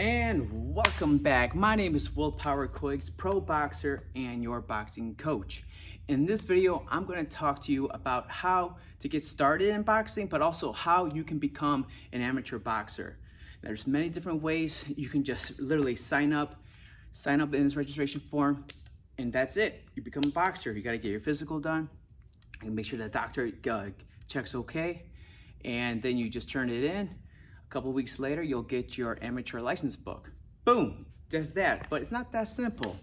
And welcome back. My name is Willpower Quiggs, pro boxer and your boxing coach. In this video, I'm going to talk to you about how to get started in boxing, but also how you can become an amateur boxer. There's many different ways. You can just literally sign up in this registration form, and that's it. You become a boxer. You got to get your physical done and make sure that doctor checks okay, and then you just turn it in. A couple weeks later, you'll get your amateur license book. Boom, there's that. But it's not that simple.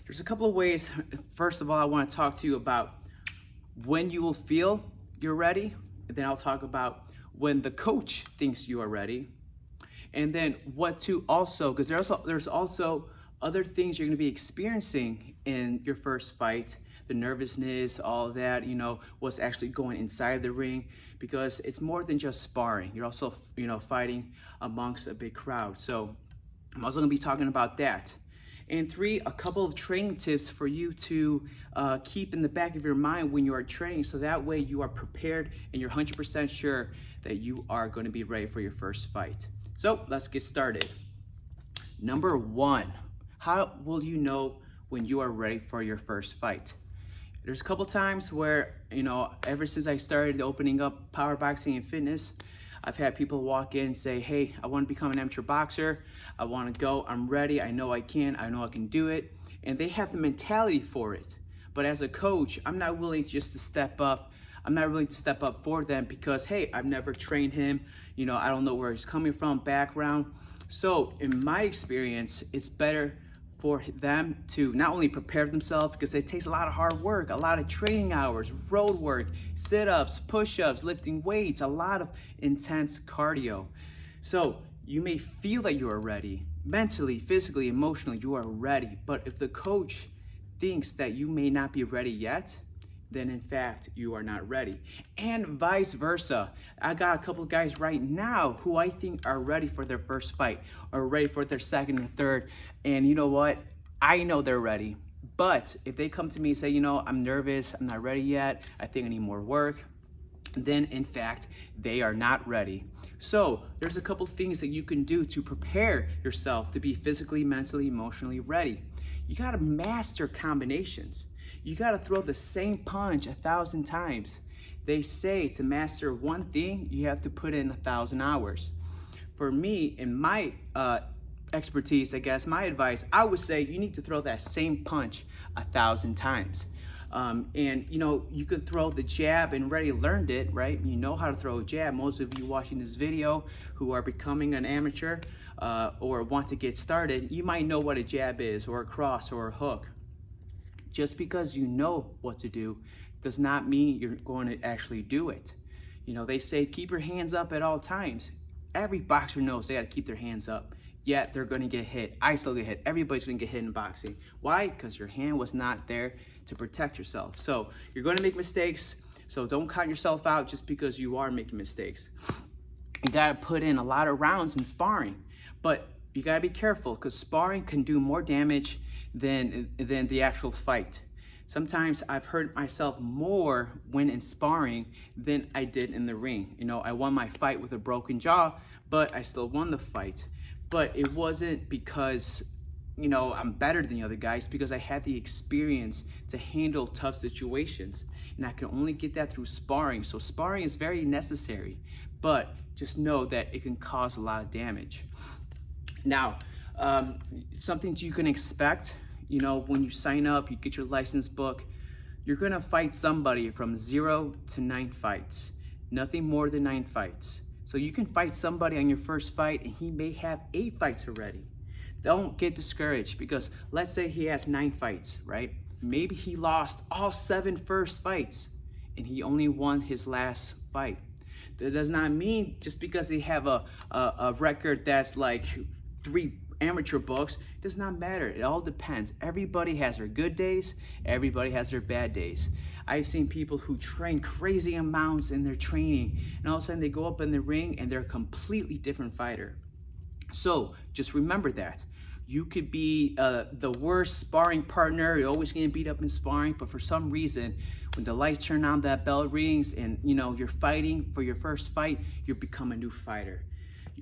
There's a couple of ways. First of all, I want to talk to you about when you will feel you're ready. And then I'll talk about when the coach thinks you are ready. And then what to also, because there's also other things you're going to be experiencing in your first fight. The nervousness, all that, what's actually going inside the ring, because it's more than just sparring. You're also, fighting amongst a big crowd. So I'm also gonna be talking about that. And three, a couple of training tips for you to keep in the back of your mind when you are training, so that way you are prepared and you're 100% sure that you are going to be ready for your first fight. So let's get started. Number one, how will you know when you are ready for your first fight? There's a couple times where, ever since I started opening up power boxing and fitness, I've had people walk in and say, hey, I want to become an amateur boxer. I want to go. I'm ready. I know I can do it. And they have the mentality for it. But as a coach, I'm not willing just to step up. I'm not willing to step up for them because, hey, I've never trained him. I don't know where he's coming from, background. So in my experience, it's better for them to not only prepare themselves, because it takes a lot of hard work, a lot of training hours, road work, sit-ups, push-ups, lifting weights, a lot of intense cardio. So you may feel that you are ready, mentally, physically, emotionally, you are ready. But if the coach thinks that you may not be ready yet, then in fact, you are not ready. And vice versa. I got a couple of guys right now who I think are ready for their first fight or ready for their second and third. And you know what? I know they're ready. But if they come to me and say, I'm nervous, I'm not ready yet, I think I need more work, then in fact, they are not ready. So there's a couple things that you can do to prepare yourself to be physically, mentally, emotionally ready. You gotta master combinations. You gotta throw the same punch 1,000 times. They say to master one thing, you have to put in 1,000 hours. For me, in my expertise, I guess, my advice, I would say you need to throw that same punch 1,000 times. And you could throw the jab and already learned it, right? You know how to throw a jab. Most of you watching this video who are becoming an amateur or want to get started, you might know what a jab is, or a cross, or a hook. Just because you know what to do does not mean you're going to actually do it. They say keep your hands up at all times. Every boxer knows they got to keep their hands up, yet they're going to get hit. I still get hit. Everybody's going to get hit in boxing. Why? Because your hand was not there to protect yourself. So you're going to make mistakes, so don't count yourself out just because you are making mistakes. You got to put in a lot of rounds in sparring, but you got to be careful because sparring can do more damage than the actual fight. Sometimes I've hurt myself more when in sparring than I did in the ring. I won my fight with a broken jaw, but I still won the fight. But it wasn't because, I'm better than the other guys, because I had the experience to handle tough situations. And I can only get that through sparring. So sparring is very necessary, but just know that it can cause a lot of damage. Now, something you can expect, when you sign up, you get your license book, you're gonna fight somebody from 0 to 9 fights, nothing more than 9 fights. So you can fight somebody on your first fight and he may have 8 fights already. Don't get discouraged, because let's say he has 9 fights, right? Maybe he lost all 7 first fights and he only won his last fight. That does not mean just because they have a record that's like 3 amateur books, it does not matter. It all depends. Everybody has their good days, everybody has their bad days. I've seen people who train crazy amounts in their training, and all of a sudden they go up in the ring and they're a completely different fighter. So just remember that. You could be the worst sparring partner, you're always getting beat up in sparring, but for some reason, when the lights turn on, that bell rings, and you're fighting for your first fight, you become a new fighter.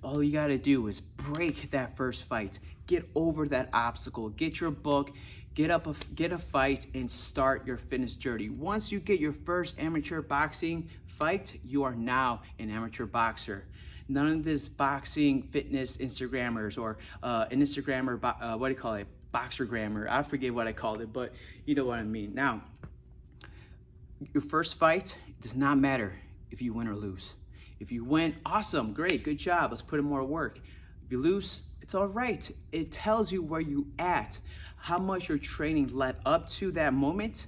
All you gotta do is break that first fight, get over that obstacle, get your book, get a fight, and start your fitness journey. Once you get your first amateur boxing fight, you are now an amateur boxer. None of this boxing fitness Instagrammers or an Instagrammer, what do you call it? Boxer grammar. I forget what I called it, but you know what I mean. Now, your first fight does not matter if you win or lose. If you win, awesome, great, good job, let's put in more work. If you lose, it's all right. It tells you where you at, how much your training led up to that moment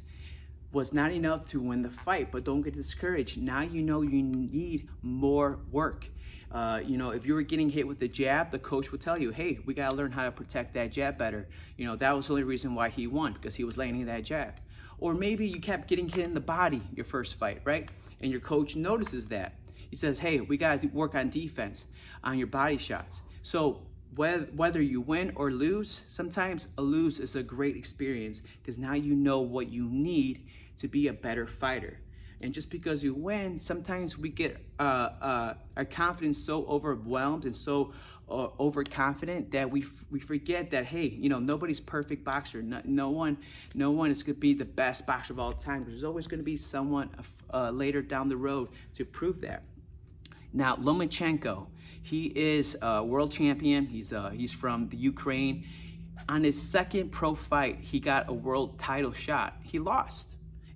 was not enough to win the fight, but don't get discouraged. Now you know you need more work. If you were getting hit with the jab, the coach would tell you, hey, we gotta learn how to protect that jab better. That was the only reason why he won, because he was landing that jab. Or maybe you kept getting hit in the body your first fight, right? And your coach notices that. He says, hey, we gotta work on defense, on your body shots. So whether you win or lose, sometimes a lose is a great experience because now you know what you need to be a better fighter. And just because you win, sometimes we get our confidence so overwhelmed and so overconfident that we forget that, hey, nobody's perfect boxer. No one is going to be the best boxer of all time. There's always going to be someone later down the road to prove that. Now, Lomachenko, he is a world champion. He's from the Ukraine. On his second pro fight, he got a world title shot. He lost.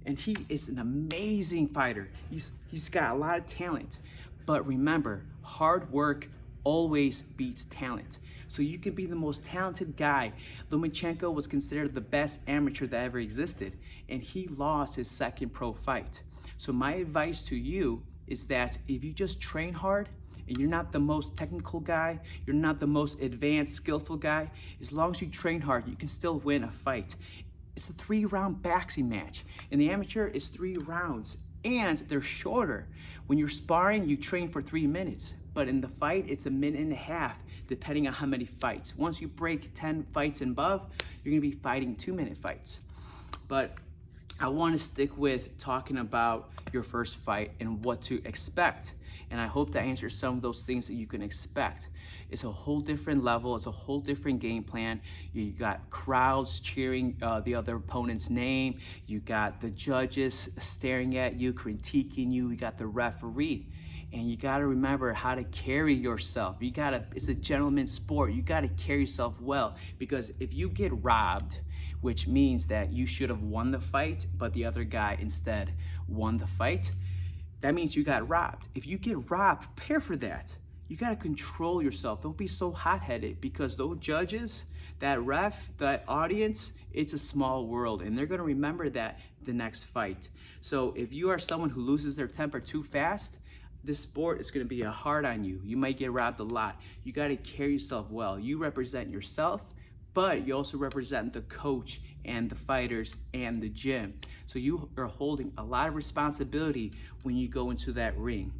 And he is an amazing fighter. He's got a lot of talent. But remember, hard work always beats talent. So you can be the most talented guy. Lomachenko was considered the best amateur that ever existed, and he lost his second pro fight. So my advice to you is that if you just train hard, and you're not the most technical guy, you're not the most advanced, skillful guy, as long as you train hard, you can still win a fight. It's a 3-round boxing match. In the amateur, it's 3 rounds, and they're shorter. When you're sparring, you train for 3 minutes, but in the fight, it's 1.5 minutes, depending on how many fights. Once you break 10 fights and above, you're gonna be fighting 2-minute fights. But I wanna stick with talking about your first fight and what to expect. And I hope that answers some of those things that you can expect. It's a whole different level. It's a whole different game plan. You got crowds cheering the other opponent's name. You got the judges staring at you, critiquing you. You got the referee. And you got to remember how to carry yourself. It's a gentleman's sport. You got to carry yourself well, because if you get robbed, which means that you should have won the fight, but the other guy instead won the fight, that means you got robbed. If you get robbed, prepare for that. You got to control yourself. Don't be so hot-headed, because those judges, that ref, that audience, it's a small world, and they're going to remember that the next fight. So if you are someone who loses their temper too fast, this sport is going to be hard on you. You might get robbed a lot. You got to carry yourself well. You represent yourself, but you also represent the coach and the fighters and the gym. So you are holding a lot of responsibility when you go into that ring.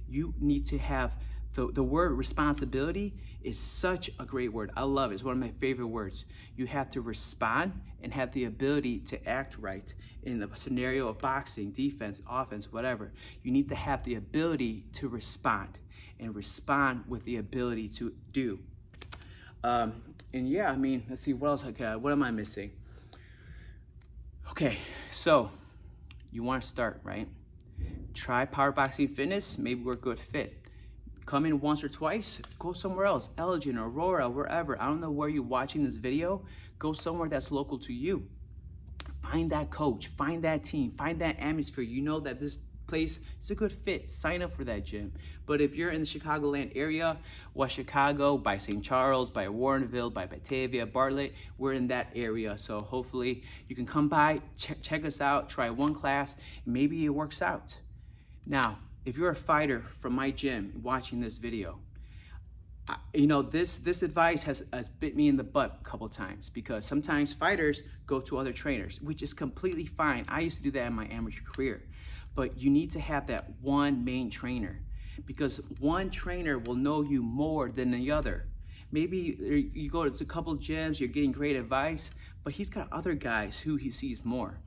You need to have, the word responsibility is such a great word. I love it. It's one of my favorite words. You have to respond and have the ability to act right in the scenario of boxing, defense, offense, whatever. You need to have the ability to respond, and respond with the ability to do. And yeah, let's see, what else? Okay, what am I missing? Okay, so you want to start, right? Try Power Boxing Fitness, maybe we're a good fit. Come in once or twice, go somewhere else, Elgin, Aurora, wherever. I don't know where you're watching this video. Go somewhere that's local to you. Find that coach, find that team, find that atmosphere. You know that this place is a good fit. Sign up for that gym. But if you're in the Chicagoland area, West Chicago, by St. Charles, by Warrenville, by Batavia, Bartlett, we're in that area. So hopefully you can come by, check us out, try one class, and maybe it works out. Now, if you're a fighter from my gym watching this video, this advice has bit me in the butt a couple times, because sometimes fighters go to other trainers, which is completely fine. I used to do that in my amateur career. But you need to have that one main trainer, because one trainer will know you more than the other. Maybe you go to a couple gyms, you're getting great advice, but he's got other guys who he sees more.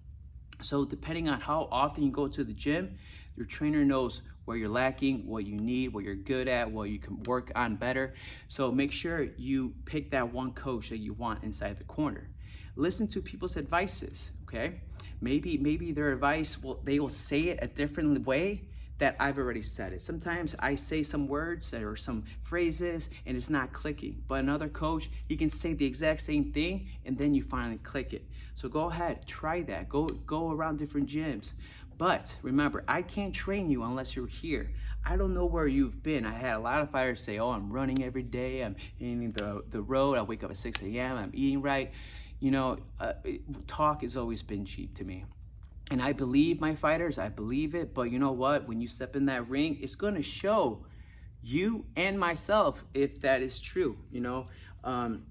So depending on how often you go to the gym, Your trainer knows where you're lacking, what you need, what you're good at, what you can work on better. So make sure you pick that one coach that you want inside the corner. Listen to people's advices, okay? Maybe their advice, they will say it a different way that I've already said it. Sometimes I say some words or some phrases and it's not clicking, but another coach, he can say the exact same thing and then you finally click it. So go ahead, try that. Go around different gyms. But remember, I can't train you unless you're here. I don't know where you've been. I had a lot of fighters say, oh, I'm running every day, I'm hitting the road, I wake up at 6 a.m., I'm eating right. You know, talk has always been cheap to me. And I believe my fighters, I believe it, but you know what? When you step in that ring, it's gonna show you and myself if that is true, you know? And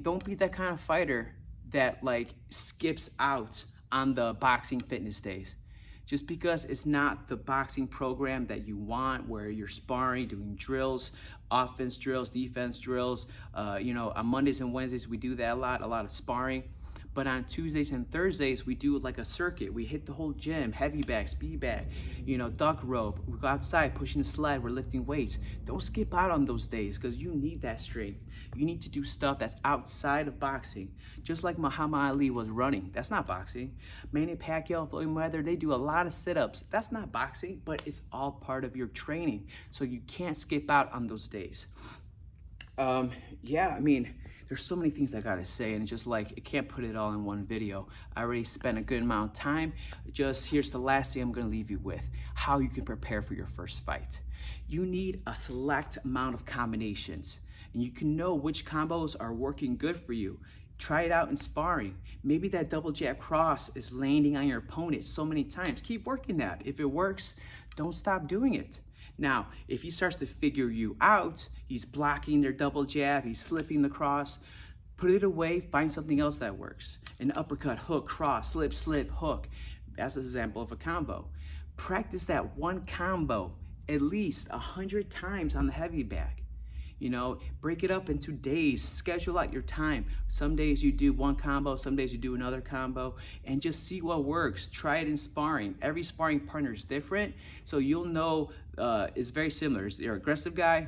don't be that kind of fighter that like skips out on the boxing fitness days. Just because it's not the boxing program that you want, where you're sparring, doing drills, offense drills, defense drills. You know, on Mondays and Wednesdays, we do that a lot of sparring. But on Tuesdays and Thursdays, we do like a circuit. We hit the whole gym, heavy bag, speed bag, you know, duck rope. We go outside, pushing the sled, we're lifting weights. Don't skip out on those days because you need that strength. You need to do stuff that's outside of boxing. Just like Muhammad Ali was running, that's not boxing. Manny Pacquiao, Floyd Mayweather, they do a lot of sit-ups. That's not boxing, but it's all part of your training. So you can't skip out on those days. Yeah, I mean, there's so many things I gotta say, and it's just like, I can't put it all in one video. I already spent a good amount of time. Just here's the last thing I'm gonna leave you with, how you can prepare for your first fight. You need a select amount of combinations, and you can know which combos are working good for you. Try it out in sparring. Maybe that double jab cross is landing on your opponent so many times. Keep working that. If it works, don't stop doing it. Now, if he starts to figure you out, he's blocking their double jab, he's slipping the cross, put it away, find something else that works. An uppercut, hook, cross, slip, hook. That's an example of a combo. Practice that one combo at least 100 times on the heavy bag. You know, break it up into days, schedule out your time. Some days you do one combo, some days you do another combo, and just see what works. Try it in sparring. Every sparring partner is different, so you'll know it's very similar. You're an aggressive guy,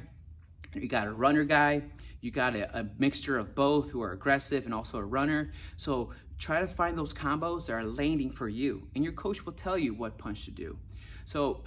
you got a runner guy, you got a mixture of both who are aggressive and also a runner. So try to find those combos that are landing for you, and your coach will tell you what punch to do. So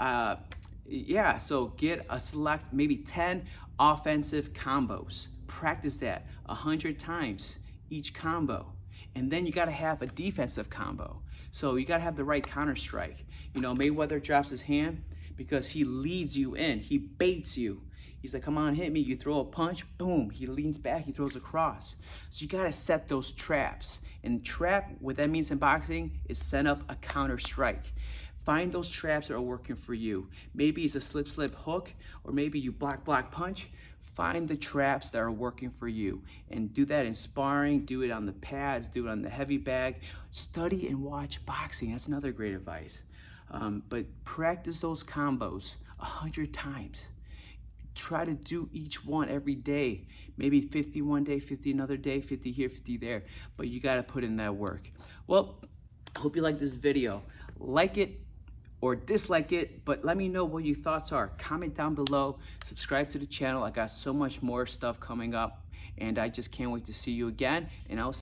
yeah, so get a select maybe 10 offensive combos. Practice that 100 times each combo. And then you gotta have a defensive combo. So you gotta have the right counter strike. You know, Mayweather drops his hand because he leads you in, he baits you. He's like, come on, hit me. You throw a punch, boom, he leans back, he throws a cross. So you gotta set those traps. And trap, what that means in boxing is set up a counter strike. Find those traps that are working for you. Maybe it's a slip hook, or maybe you block punch. Find the traps that are working for you and do that in sparring, do it on the pads, do it on the heavy bag. Study and watch boxing, that's another great advice. But practice those combos 100 times. Try to do each one every day. Maybe 50 one day, 50 another day, 50 here, 50 there. But you gotta put in that work. Well, I hope you like this video. Like it or dislike it, but let me know what your thoughts are. Comment down below, subscribe to the channel. I got so much more stuff coming up, and I just can't wait to see you again, and I'll